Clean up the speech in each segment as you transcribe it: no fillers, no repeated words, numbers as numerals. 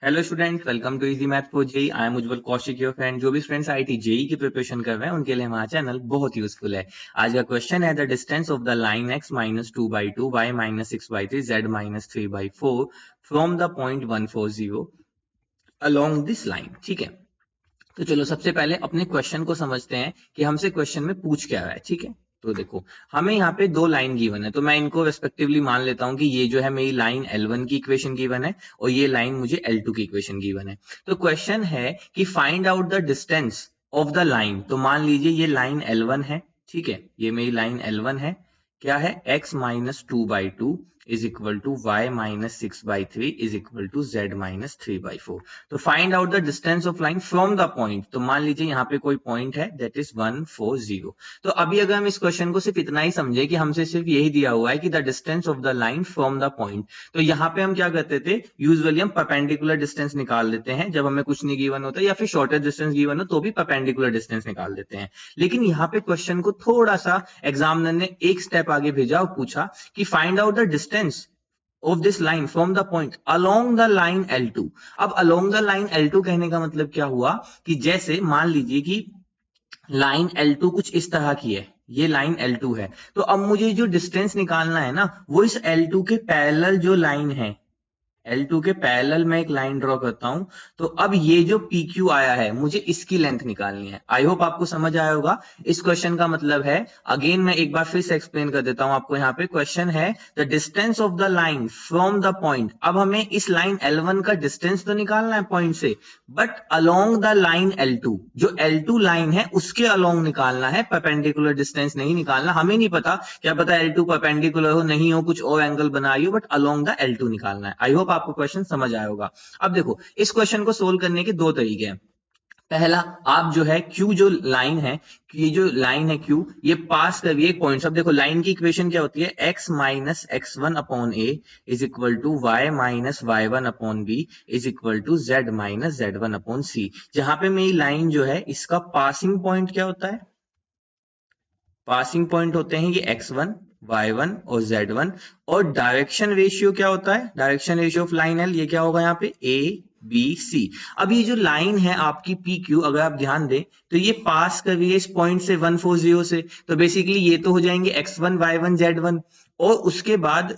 Hello student, welcome to easy math for JEE. I am Ujjwal Kaushik your friend. जो भी students IIT JEE की preparation कर रहे हैं उनके लिए हमारा चैनल बहुत यूजफुल है। आज का क्वेश्चन है the distance of the line x minus 2/2 y minus 6/3 z minus 3/4 from the point 140 along this line. ठीक है, तो चलो सबसे पहले अपने क्वेश्चन को समझते हैं कि हमसे क्वेश्चन में पूछ क्या रहा है। ठीक है, तो देखो हमें यहाँ पे दो लाइन गिवन है, तो मैं इनको रेस्पेक्टिवली मान लेता हूं कि ये जो है मेरी लाइन L1 की इक्वेशन गिवन है और ये लाइन मुझे L2 की इक्वेशन गिवन है। तो क्वेश्चन है कि find out the distance of the line. तो मान लीजिए ये लाइन L1 है। ठीक है, ये मेरी लाइन L1 है। क्या है? x minus 2/2 is equal to y minus 6/3 is equal to z minus 3/4। तो find out the distance of line from the point. तो मान लीजिए यहाँ पे कोई पॉइंट है दैट इज 140। तो अभी अगर हम इस क्वेश्चन को सिर्फ इतना ही समझे कि हमसे सिर्फ यही दिया हुआ है कि the distance of the line from the point, तो यहाँ पे हम क्या करते थे, यूजुअली हम परपेंडिकुलर डिस्टेंस निकाल लेते हैं जब हमें कुछ नहीं गिवन होता, या फिर शॉर्टर डिस्टेंस गिवन हो तो भी परपेंडिकुलर डिस्टेंस निकाल देते हैं। लेकिन यहाँ पे क्वेश्चन को थोड़ा सा एग्जामिनर ने एक स्टेप आगे भेजा और पूछा कि find out the distance of this line from the point along the line L2। अब along the line L2 कहने का मतलब क्या हुआ कि जैसे मान लीजिए कि लाइन L2 कुछ इस तरह की है, ये लाइन L2 है, तो अब मुझे जो डिस्टेंस निकालना है ना वो इस L2 के पैरेलल जो लाइन है, L2 के पैरेलल में एक लाइन ड्रॉ करता हूं। तो अब ये जो PQ आया है मुझे इसकी लेंथ निकालनी है। आई होप आपको समझ आया होगा। इस क्वेश्चन का मतलब है, अगेन मैं एक बार फिर से एक्सप्लेन कर देता हूं आपको। यहाँ पे क्वेश्चन है the distance of the line from the point. अब हमें इस लाइन L1 का डिस्टेंस तो निकालना है पॉइंट से, but along the line L2, जो L2 लाइन है उसके अलोंग निकालना है, परपेंडिकुलर डिस्टेंस नहीं निकालना। हमें नहीं पता, क्या पता L2 परपेंडिकुलर हो, नहीं हो, कुछ और एंगल बना रही हो, बट अलोंग द L2 निकालना है। आई होप आपको क्वेश्चन समझ आया होगा। अब देखो इस क्वेश्चन को सोल्व करने के दो तरीके हैं। पहला, आप जो है Q जो लाइन है, ये जो लाइन है Q, ये पास करिए पॉइंट्स। अब देखो लाइन की इक्वेशन क्या होती है, x minus x1 upon a is equal to y minus y1 upon b is equal to z minus z1 upon c। जहां पे मेरी लाइन जो है इसका पासिंग पॉइंट क्या होता है, पासिंग पॉइंट होते हैं ये x1 y1 और z1, और डायरेक्शन रेशियो क्या होता है, direction ratio of line L, ये क्या होगा यहाँ पे a b c। अब ये जो लाइन है आपकी PQ, अगर आप ध्यान दें तो ये पास कर रही है इस पॉइंट से 140 से, तो बेसिकली ये तो हो जाएंगे x1 y1 z1, और उसके बाद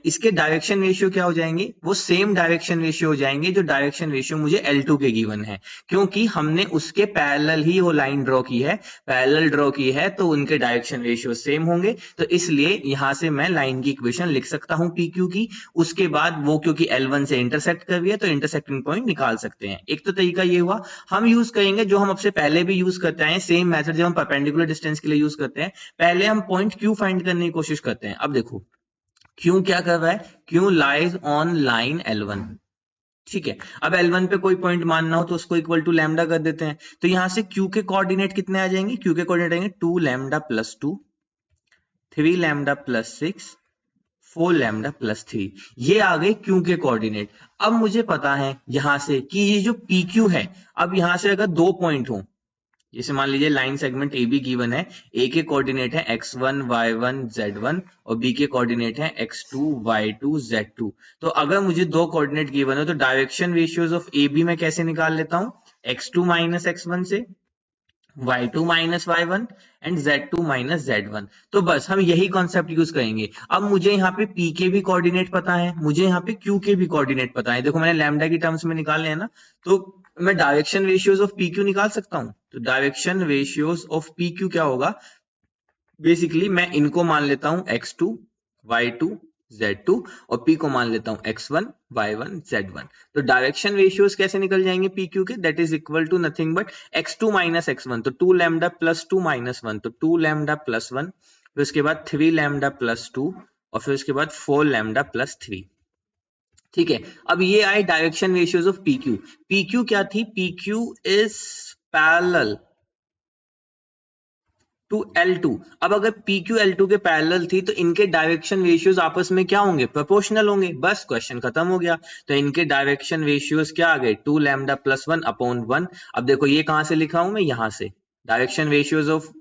इसके डायरेक्शन रेशियो क्या हो जाएंगे, वो सेम डायरेक्शन रेशियो हो जाएंगे जो डायरेक्शन रेशियो मुझे L2 के गिवन है, क्योंकि हमने उसके पैरेलल ही वो लाइन ड्रॉ की है, पैरेलल ड्रॉ की है, तो उनके डायरेक्शन रेशियो सेम होंगे। तो इसलिए यहां से मैं लाइन की इक्वेशन लिख सकता हूं PQ की। उसके बाद वो क्योंकि L1 से इंटरसेक्ट कर रही है तो इंटरसेक्टिंग पॉइंट निकाल सकते हैं। एक तो तरीका ये हुआ। हम यूज करेंगे जो हम सबसे पहले भी यूज करते हैं, सेम मेथड जब हम परपेंडिकुलर डिस्टेंस के लिए यूज करते हैं, पहले हम पॉइंट Q फाइंड करने की कोशिश करते हैं। अब देखो Q क्या कर रहा है, Q lies on line L1। ठीक है, अब L1 पे कोई पॉइंट मानना हो तो उसको इक्वल टू लैम्डा कर देते हैं। तो यहां से Q के कोऑर्डिनेट कितने आ जाएंगे, Q के कोऑर्डिनेट आएंगे 2 lambda plus 2, 3 lambda plus 6, 4 lambda plus 3। ये आ गए Q के कोऑर्डिनेट। अब मुझे पता है यहां से कि ये जो PQ है, अब यहां से अगर दो पॉइंट हो, जैसे मान लीजिए line segment A be given है, ए के कोऑर्डिनेट है x1 y1 z1 और बी के कोऑर्डिनेट है x2 y2 z2। तो अगर मुझे दो कोऑर्डिनेट गिवन हो तो direction ratios of A B मैं कैसे निकाल लेता हूं, x2 माइनस x1 से, y2 minus y1 and z2 minus z1। तो बस हम यही कॉन्सेप्ट यूज करेंगे। अब मुझे यहाँ पे p के भी कोऑर्डिनेट पता है, मुझे यहाँ पे q के भी कोऑर्डिनेट पता है। देखो मैंने लैम्डा की टर्म्स में निकाले हैं ना, तो मैं डायरेक्शन रेशियोज ऑफ PQ निकाल सकता हूं। तो डायरेक्शन रेशियोज ऑफ PQ क्या होगा, बेसिकली मैं इनको मान लेता हूं x2 y2 z2 और p को मान लेता हूं x1 y1 z1। तो डायरेक्शन रेशियोज कैसे निकल जाएंगे PQ के, that is equal to nothing but x2 minus x1, तो 2 लैम्डा प्लस 2 माइनस 1, तो 2 लैम्डा प्लस 1, फिर उसके बाद 3 लैम्डा प्लस 2 और फिर उसके बाद 4 लैम्डा प्लस 3। ठीक है, अब ये आए direction ratios of PQ। PQ क्या थी, PQ is parallel to L2। अब अगर PQ L2 के पैरेलल थी तो इनके डायरेक्शन रेशियोज आपस में क्या होंगे, प्रोपोर्शनल होंगे। बस क्वेश्चन खत्म हो गया। तो इनके डायरेक्शन रेशियोज क्या आ गए, 2 लैम्डा प्लस 1 अपॉन 1। अब देखो ये कहां से लिखा हूं मैं, यहां से। Direction ratios of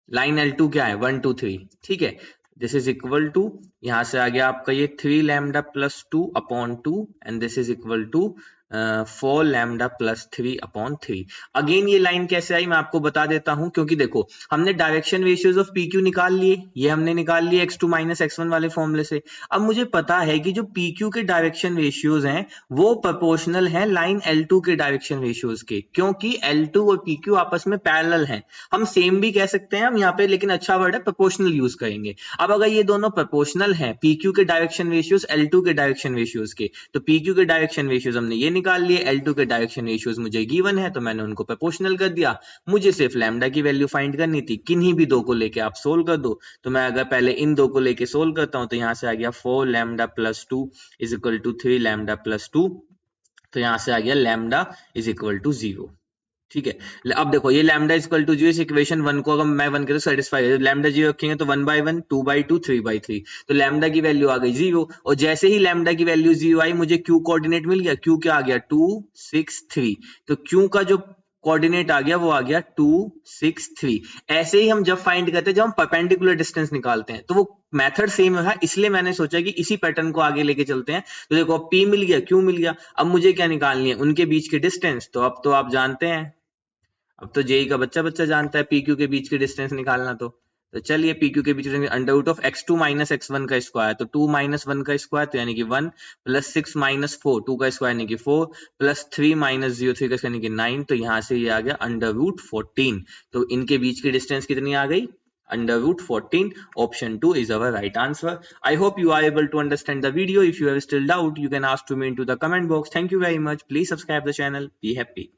line L2 क्या है, 1 2 3। ठीक है, दिस इज इक्वल टू, यहाँ से आ गया आपका ये 3 lambda plus 2 upon 2 and this is equal to 4 lambda plus 3 upon 3। Again ये लाइन कैसे आई मैं आपको बता देता हूं, क्योंकि देखो हमने direction ratios of P Q निकाल लिए, ये हमने निकाल लिए x2 माइनस x1 वाले फॉर्मूले से। अब मुझे पता है कि जो पी क्यू के डायरेक्शन रेशियोज हैं वो प्रोपोर्शनल हैं लाइन L2 के डायरेक्शन रेशियोज के, क्योंकि L2 और पी क्यू आपस में पैरेलल हैं। हम सेम भी कह सकते हैं हम यहाँ पे, लेकिन अच्छा वर्ड है प्रोपोर्शनल यूज करेंगे। अब अगर ये दोनों प्रोपोर्शनल हैं पी क्यू के डायरेक्शन रेशियोज L2 के डायरेक्शन रेशियोज के, तो पी क्यू के डायरेक्शन रेशियोज हमने ये निकाल लिए, L2 के डायरेक्शन रेशियोज मुझे गिवन है तो मैंने उनको प्रोपोर्शनल कर दिया। मुझे सिर्फ लैम्डा की वैल्यू फाइंड करनी थी, किन्हीं भी दो को लेके आप सोल्व कर दो। तो मैं अगर पहले इन दो को लेके सोल्व करता हूं तो यहाँ से आ गया 4 lambda plus 2 is equal to 3 lambda plus 2, तो यहाँ से आ गया लैम्डा इज इक्वल टू 0। ठीक है, अब देखो ये लैम्डा इक्वल टू 0 इस इक्वेशन 1 को अगर मैं 1 के तो सेटिस्फाई है, लैम्डा 0 रखेंगे तो 1 बाई 1, 2 बाई 2, 3 बाई 3, तो लैम्डा की वैल्यू आ गई 0। और जैसे ही लैम्डा की वैल्यू 0 आई मुझे क्यू कोऑर्डिनेट मिल गया, क्यू क्या आ गया 2 6 3, तो क्यू का जो कोऑर्डिनेट आ गया वो आ गया 2 6 3। ऐसे ही हम जब फाइंड करते हैं जब हम परपेंडिकुलर डिस्टेंस निकालते हैं तो वो मेथड सेम है, इसलिए मैंने सोचा कि इसी पैटर्न को आगे लेके चलते हैं। तो देखो अब P मिल गया, Q मिल गया, अब मुझे क्या निकालनी है उनके बीच की डिस्टेंस। तो अब तो आप जानते हैं, अब तो जेई का बच्चा बच्चा जानता है पी क्यू के बीच की डिस्टेंस निकालना। तो चलिए पी क्यू के बीच under root of x2 minus x1 का स्क्वायर, तो 2 माइनस 1 का स्क्वायर तो यानी कि 1, प्लस 6 माइनस 4 2 का स्क्वायर यानी कि 4, प्लस 3 माइनस 0 3 का स्क्वायर यानी कि 9, तो यहाँ से ये आ गया अंडर रूट 14। तो इनके बीच की डिस्टेंस कितनी आ गई, under root 14. Option 2 is our right answer. I hope you are able to understand the video. If you have still doubt, you can ask to me into the comment box. Thank you very much. Please subscribe the channel. Be happy.